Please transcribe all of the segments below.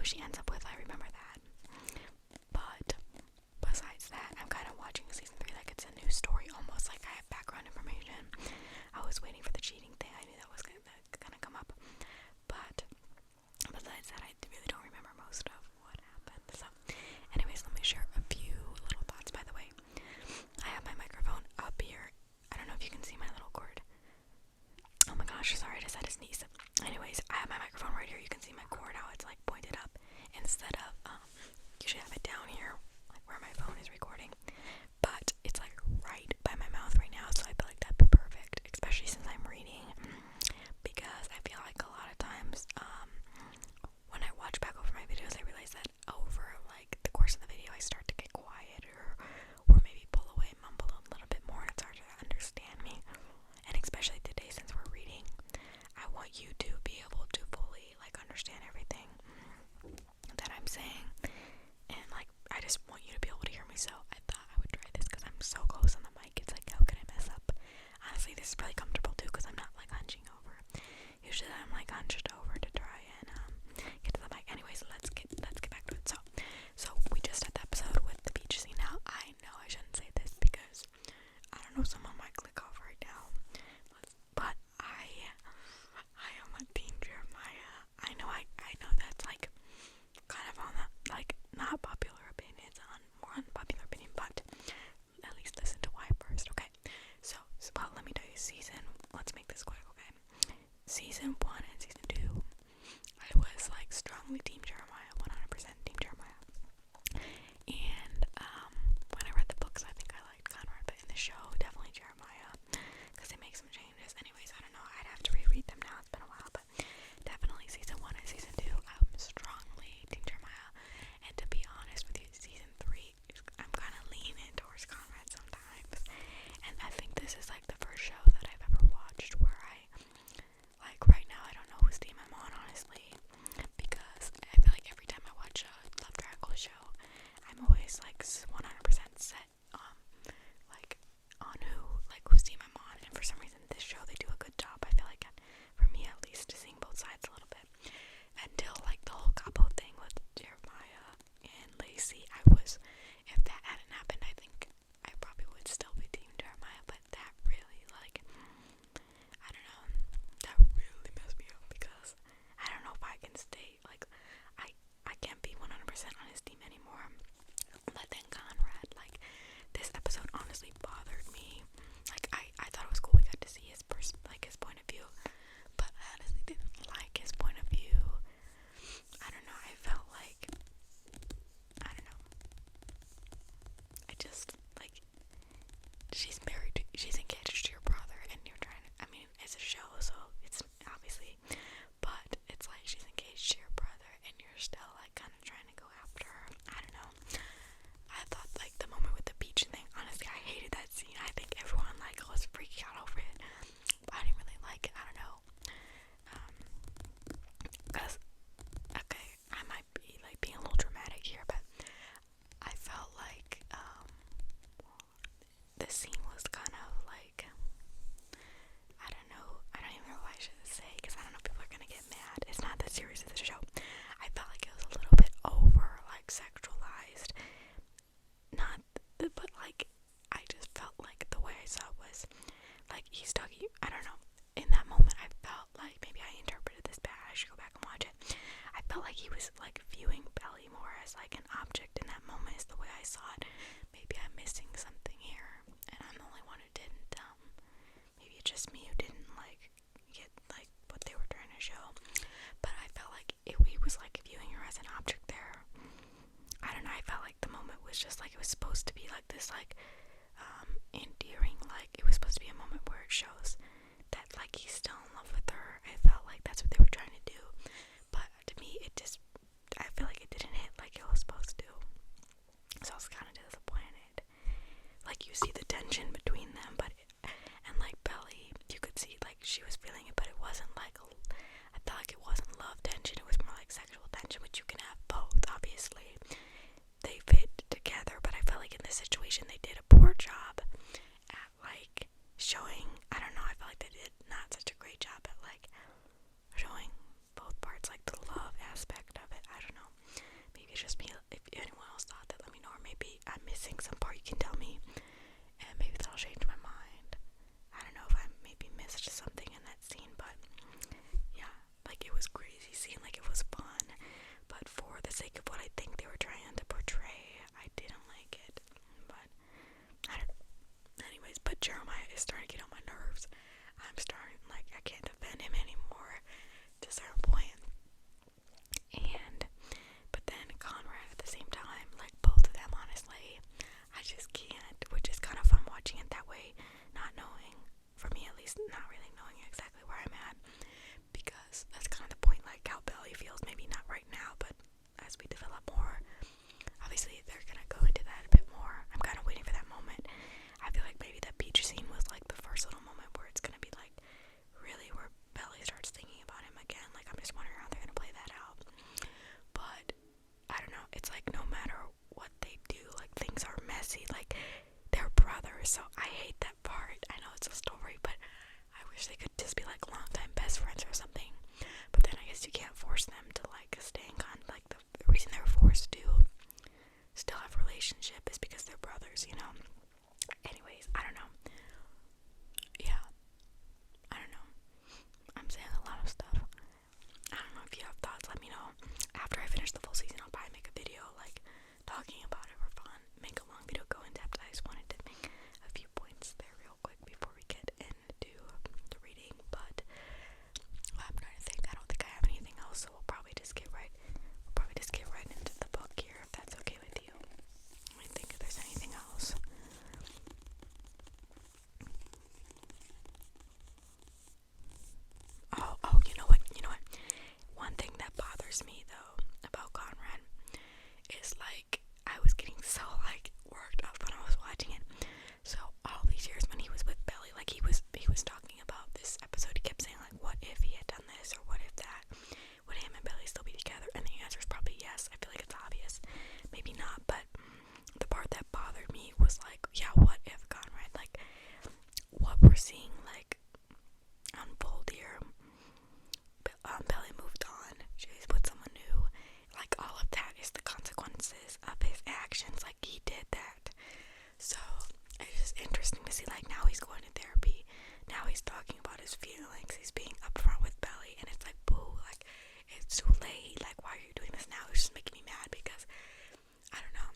she ends up with, I remember that. But besides that, I'm kind of watching season 3 like it's a new story, almost like I have background information. I was waiting for the cheating thing. I knew that was gonna come up. But besides that, I really don't remember most of what happened. So, anyways, let me share a few little thoughts. By the way, I have my microphone up here. I don't know if you can see my little cord. Oh my gosh, sorry, I just had to sneeze. Anyways, I have my microphone right here. You can see my cord, how it's like pointed up instead of, you should have it down here, like where my phone is recording. But it's like right by my mouth right now, so I feel like that'd be perfect, especially since I'm reading. Because I feel like a lot of times, when I watch back over my videos, I realize that over like the course of the video, I start to get quiet or maybe pull away, mumble a little bit more, and it's hard to understand me. And especially today, since we're reading, I want you to be able to fully like understand everything that I'm saying, and like I just want you to be able to hear me. So I thought I would try this because I'm so close on the mic. It's like, how could I mess up? Honestly, this is really comfortable too because I'm not like hunching over. Usually I'm like hunched over to try and get to the mic. Anyways, let's get back to it. So we just had the episode with the beach scene. Now I know I shouldn't say this because I don't know, someone might click off right now, but I am a Team Jeremiah. I know that's like kind of on the like not popular opinion, it's on more unpopular opinion, but at least listen to why first, okay? So but let me tell you, let's make this quick, okay? Season 1 and season 2, I was like strongly Team Jeremiah, 100% Team Jeremiah. And when I read the books, I think I liked Conrad, but in the show, definitely Jeremiah, because they make some changes. Anyways, I don't know, I'd have to reread them now, it's been a while, but definitely season 1 and season 2, I'm strongly Team Jeremiah. And to be honest with you, season 3, I'm kind of leaning towards Conrad sometimes. And I think this is like the first show that I've ever watched where like right now, I don't know whose team I'm on, honestly, because I feel like every time I watch a Love Triangle show, I'm always like 100% set like on whose team I'm on, and for some reason this show, they do a good job, I feel like, for me at least, seeing both sides a little bit, until like the whole couple thing with Jeremiah and Lacey. If that hadn't happened, I think I probably would still be Team Jeremiah, but that really, like, I don't know, that really messed me up, because I don't know if I can stay, like, I can't be 100% on his team anymore. But then Conrad, like, this episode honestly bothered me. Like, I thought it was cool we got to see his point of view, but I honestly didn't like his point of view. I don't know, I felt like, I don't know, I just, like, she's engaged to your brother, and you're trying to, I mean, it's a show, so it's obviously, but it's like she's engaged to your brother, and you're still, like, kind of trying to go after her. I don't know. I thought, like, the moment with the beach thing, honestly, I hated that scene. I think everyone, like, was freaking out over it. I didn't really like it. I don't know. Because, okay, I might be, like, being a little dramatic here, but I felt like, the scene was kind of like, I don't know, I don't even know what I should say, because I don't know if people are gonna get mad. It's not that serious as a show. I felt like it was a little bit over, like, sexualized. Not, but, like, I just felt like the way I saw it was, like, he's talking, I don't know, in that moment I felt like, maybe I interpreted this bad, I should go back and watch it. I felt like he was, like, viewing Belly more as, like, an object in that moment, is the way I saw it. Maybe I'm missing something here, and I'm the only one who didn't, maybe it's just me who didn't, like, get, like, what they were trying to show, but I felt like he was, like, viewing her as an object there. I don't know, I felt like the moment was just, like, it was supposed to be, like, this, like, endearing, like, it was supposed to be a moment where it shows that, like, he's still in love with her. I felt like that's what they were trying to do, but to me, I feel like it didn't hit like it was supposed to, so I was kind of disappointed. Like, you see the tension between them, and, like, Belly, you could see, like, she was feeling it, but it wasn't, like, I felt like it wasn't love tension, it was more like sexual tension, which you can have both, obviously. They fit together, but I felt like in this situation, they did a poor job at, like, showing, I don't know, I felt like they did not such a great job at, like, showing both parts, like, the love aspect of it's like no matter what they do, like things are messy, like they're brothers, so I hate that part. I know it's a story, but I wish they could just be like longtime best friends or something. But then I guess you can't force them to like stay in contact. Like the reason they're forced to still have a relationship is because they're brothers, you know. Anyways, I don't know. Yeah, I don't know. I'm saying a lot of stuff. I don't know if you have thoughts. Let me know. After I finish the full season, I'll probably make a video like talking about it for fun. Make a long video, go in depth. I just wanted to make a few points there real quick before we get into the reading. But I'm trying to think. I don't think I have anything else, so we'll probably just get right into the book here, if that's okay with you. Let me think if there's anything else. Oh, you know what? One thing that bothers me though about Conrad is like I was getting so like worked up when I was watching it. So all these years when he was with Belly, like he was talking about this episode, he kept saying like, what if he had done this or what if that? Would him and Belly still be together? And the answer is probably yes. I feel like it's obvious. Maybe not, but the part that bothered me was like, yeah, what if Conrad, like what we're seeing like unfold here, Belly moved on, she's with someone new, like all of that is the consequences of his actions, like he did that. So it's just interesting to see, like now he's going to therapy, now he's talking about his feelings, he's being upfront with Belly, and it's like, boo, like it's too late, like why are you doing this now? It's just making me mad because I don't know.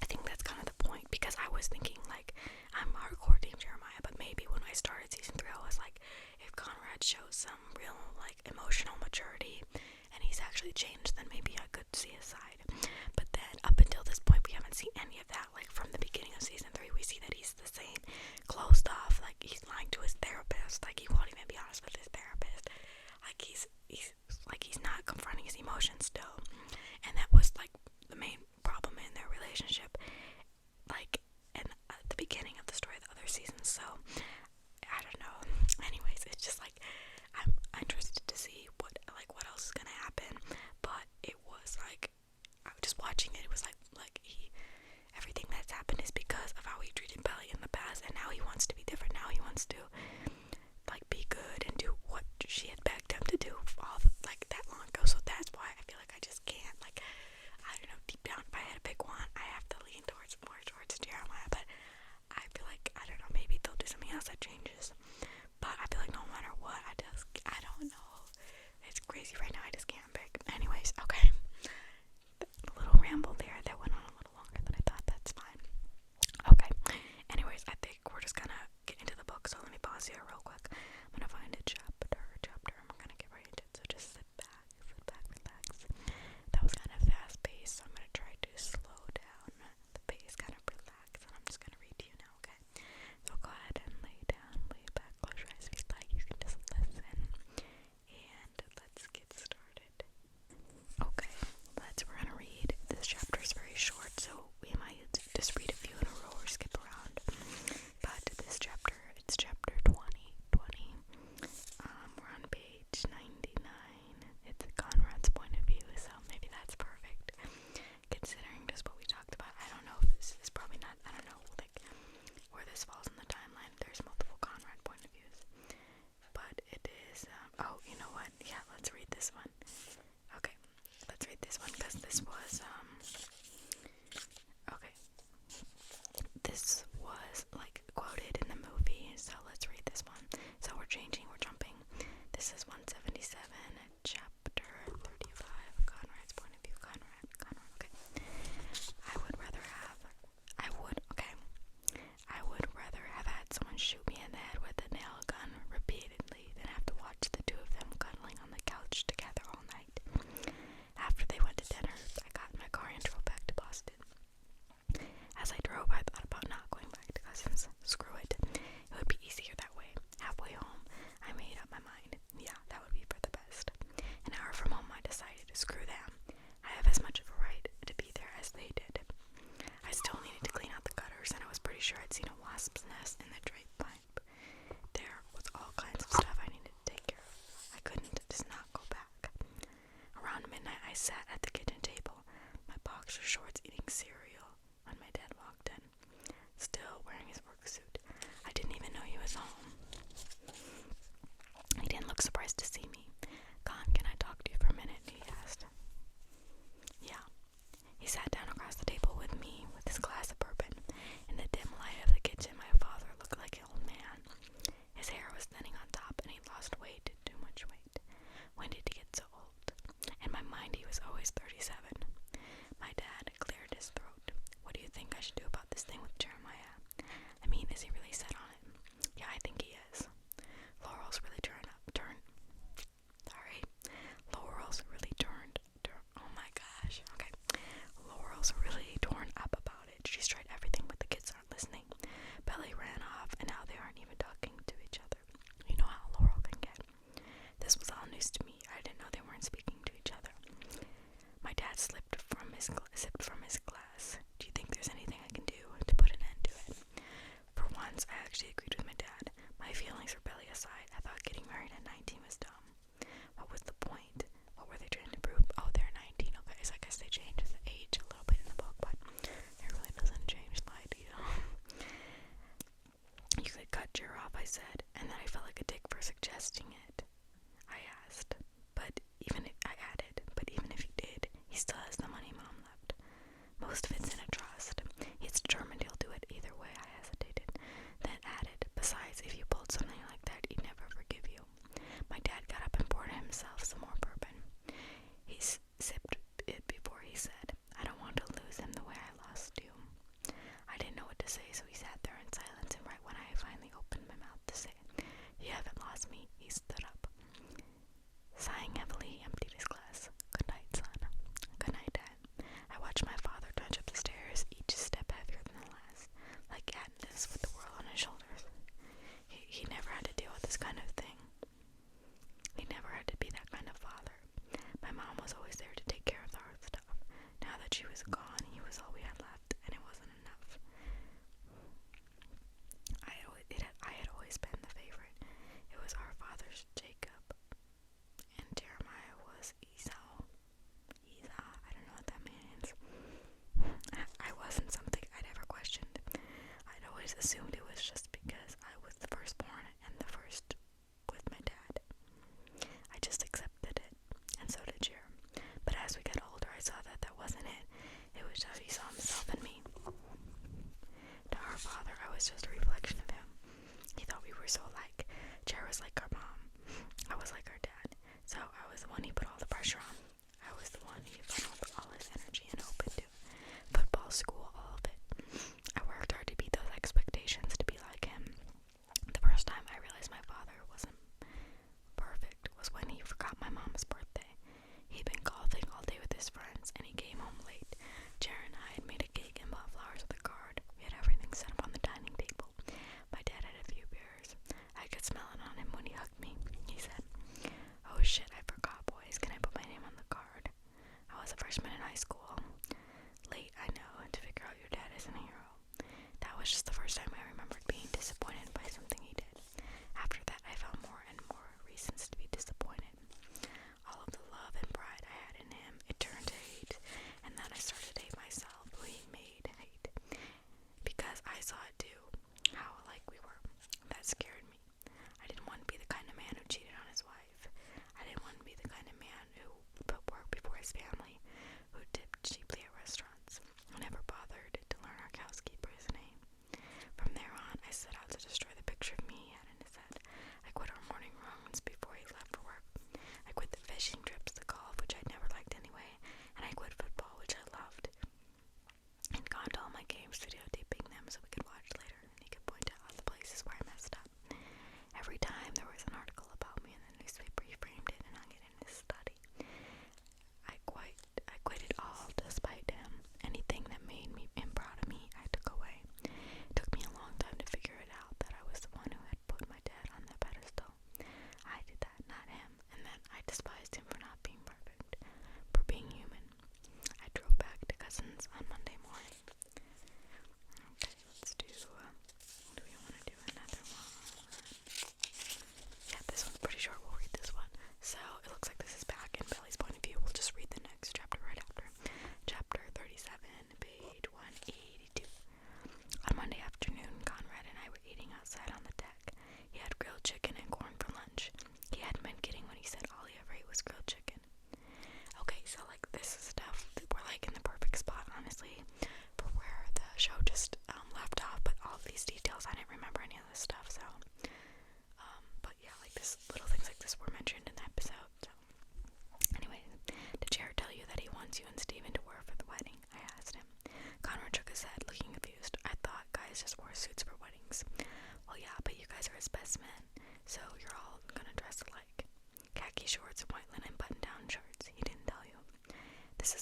I think that's kind of the point, because I was thinking like I'm hardcore Team Jeremiah, but maybe when I started season 3 I was like, if Conrad shows some real like emotional maturity and he's actually changed, then maybe I could see his side. But then up until this point we haven't seen any of that. Like from the beginning of season 3 we see that he's the same, closed off, like he's lying to his therapist, like he won't even be honest with his therapist, like he's not confronting his emotions still. And that was like the main problem in their relationship, like in the beginning of the story of the other seasons. So I don't know. Anyways, it's just like I'm interested to see what else is gonna happen. But it was like I was just watching it. It was like everything that's happened is because of how he treated Belly in the past, and now he wants to be different. Now he wants to like be good and do what she had begged him to do like that long ago. So that's why I feel like I just can't, like, I don't know, deep down if I had to pick one, I have to lean more towards Jeremiah. But I feel like, I don't know, maybe they'll do something else that changes. But I feel like no matter what, I don't know. It's crazy right now. I just can't pick. Anyways, okay. A little ramble there that went on a little longer than I thought. That's fine. Okay. Anyways, I think we're just gonna get into the book. So let me pause here real quick. I'm gonna find a chapter. I'm gonna get right into it. So just sit back, relax. That was kind of fast paced, so I'm gonna try to slow down the pace, kind of relax, and I'm just gonna read to you now, okay? So go ahead and lay down, lay back, close your eyes if you'd like. You can just listen, and let's get started. Okay, we're gonna read. This chapter is very short, so we might just read a few in a row or skip around. But this chapter, it's chapter 20. We're on page 99. It's Conrad's point of view, so maybe that's perfect. Considering just what we talked about, I don't know if this is probably not, I don't know, like, where this falls in the timeline. There's multiple Conrad point of views. But it is, oh, you know what? Yeah, let's read this one. Okay, let's read this one, because this was, okay. This was, like, quoted in the movie, so let's read this one. So we're jumping. This is 177, chapter 35, Conrad's point of view. Conrad, okay. I would rather have had someone shoot me in the head with a nail gun repeatedly than have to watch the two of them cuddling on the couch together all night. After they went to dinner, I got in my car and drove back to Boston. As I drove, I thought about not going back to Cousins. Screw it. It would be easier that way. Halfway home, I boxer shorts eating cereal when my dad walked in, still wearing his work suit. I didn't even know he was home. He didn't look surprised to see me. "Con, can I talk to you for a minute?" he asked. "Yeah." He sat down across the table with me with his glass of bourbon. In the dim light of the kitchen, my father looked like an old man. His hair was thinning on top, and he lost weight, too much weight. When did he get so old? In my mind, he was always 37. My dad cleared his throat. "What do you think I should do about this thing with Jeremiah? I mean, is he really set on it?" "Yeah, I think he is. Laurel's really oh my gosh, okay. Laurel's really torn up about it. She's tried everything, but the kids aren't listening. Belly ran off, and now they aren't even talking to each other. You know how Laurel can get." This was all news to me. I didn't know they weren't speaking to each other. My dad sipped from his glass. "Do you think there's anything I can do to put an end to it?" For once, I actually agreed with my dad. My feelings for Belly aside, I thought getting married at 19 was dumb. What was the point? What were they trying to prove? Oh, they're 19. Okay, so I guess they changed the age a little bit in the book, but it really doesn't change the idea. "You could cut Jer off," I said, and then I felt like a dick for suggesting it. I asked, but even if he did, he still has the money Mom left. Most of it's in a trust. He's determined he'll do it either way. I hesitated, then added, "Besides, if you pulled something like that, he'd never forgive you." My dad got up and poured himself some more bourbon. He sipped it before he said, "I don't want to lose him the way I lost you." I didn't know what to say, so he sat there in silence, and right when I finally opened my mouth to say, "You haven't lost me," he stood up. Sighing heavily, he emptied his glass. "Good night, son." "Good night, Dad." I watched my father trudge up the stairs, each step heavier than the last, like Katniss with the world on his shoulders. He never had to deal with this kind of thing. He never had to be that kind of father. My mom was always there to take care of the hard stuff. Now that she was gone, he was all we had left, and it wasn't enough. I had always been the favorite. It was our father's Jacob, and Jeremiah was Esau. I don't know what that means. I wasn't something I'd ever questioned. I'd always assumed it was just because I was the firstborn and the first with my dad. I just accepted it, and so did Jer. But as we got older, I saw that that wasn't it. It was just he saw himself in me. To our father, I was just a reflection of him. He thought we were so alike. Jer was like our mom. I was like our dad. So I was the one he put all the pressure on. I was the one he funneled all his energy and hope into. Football, school, all of it. I worked hard to beat those expectations, to be like him. The first time I realized my father wasn't perfect was when he forgot my mom's birthday. He'd been golfing all day with his friends, and he came home late. Jared and I had made a cake and bought flowers with a card. We had everything set up on the dining table. My dad had a few beers. I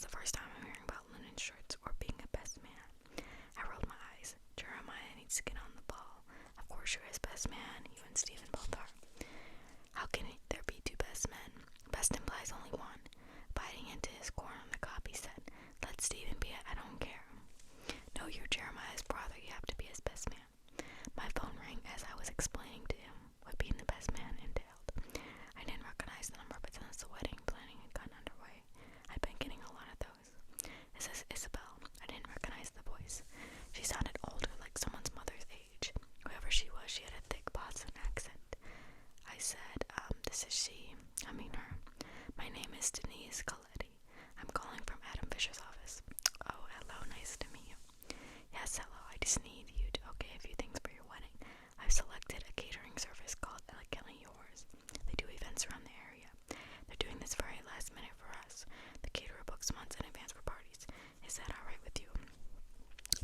the first time I'm hearing about linen shirts or being a best man. I rolled my eyes. Jeremiah needs to get on the ball. Of course you're his best man. You and Stephen both are. How can there be two best men? Best implies only one. Biting into his corn on the cob, he said, let Stephen be it. I don't care. No, you're Jeremiah's brother. You have to be his best man. My phone rang as I was explaining to him what being the best man entailed. I didn't recognize the number, but since the wedding planning had gotten underway, I'd been getting a lot of those. This is Isabel. I didn't recognize the voice. She sounded older, like someone's mother's age. Whoever she was, she had a thick Boston accent. I said, this is she. I mean her. My name is Denise Coletti. I'm calling from Adam Fisher's office. Oh, hello. Nice to meet you. Yes, hello. I just need you to okay a few things for your wedding. I've selected a catering service called Elegantly Yours. They do events around the area. They're doing this very last minute for us. The caterer books months in advance for parties. Is that alright with you?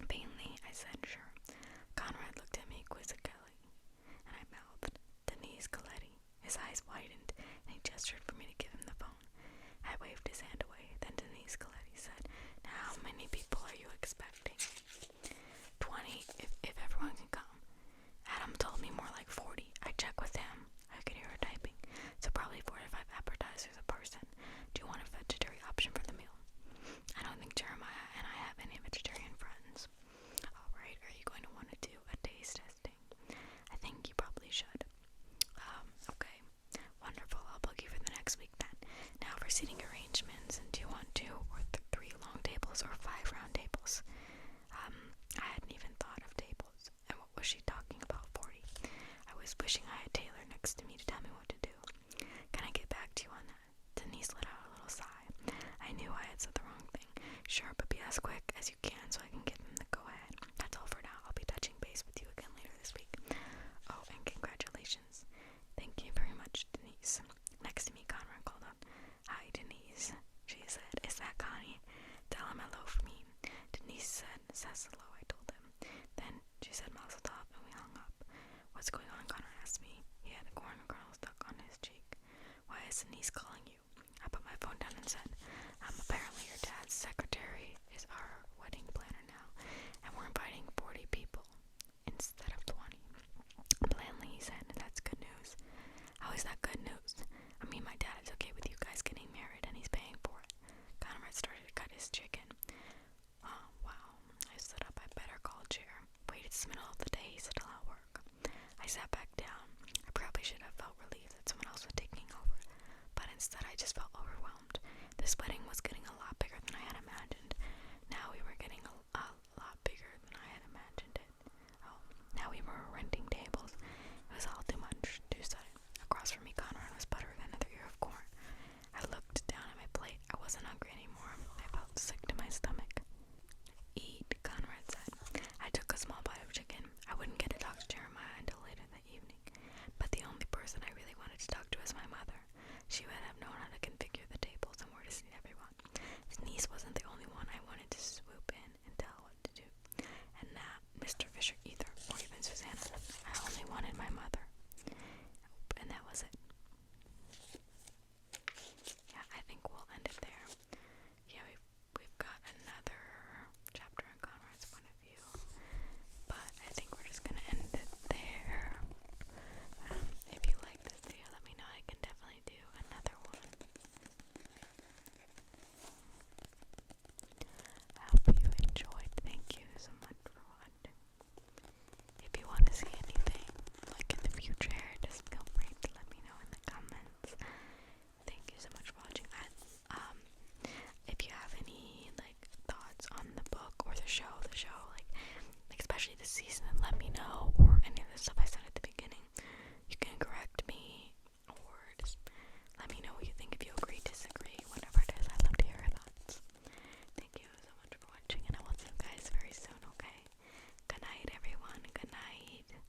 Vainly, I said, sure. Conrad looked at me quizzically, and I mouthed, Denise Coletti. His eyes widened, and he gestured for me to give him the phone. I waved his hand away. Then Denise Coletti said, now how many people are you expecting? 20, if everyone can come. Adam told me more like 40. I checked with him. I could hear her typing. So probably 4 to 5 appetizers a person. Do you want a vegetarian option for the meal? I don't think Jeremiah and I have any vegetarian friends. Alright, are you going to want to do a taste testing? I think you probably should. Okay. Wonderful. I'll book you for the next week then. Now for seating arrangements, do you want 2 or 3 long tables or 5 round tables? I hadn't even thought of tables. And what was she talking about, 40? I was wishing I had Taylor next to me to tell me what to do. Can I get back to you on that? Denise let out a little sigh. I knew I had said the wrong thing. Sure, but be as quick as you can so I can give them the go-ahead. That's all for now. I'll be touching base with you again later this week. Oh, and congratulations. Thank you very much, Denise. Next to me, Conrad called up. Hi, Denise, she said. Is that Connie? Tell him hello for me. Denise says hello, I told him. Then she said mazel tov, and we hung up. What's going on, Conrad asked me. He had a corn kernel stuck on his cheek. Why is Denise calling you?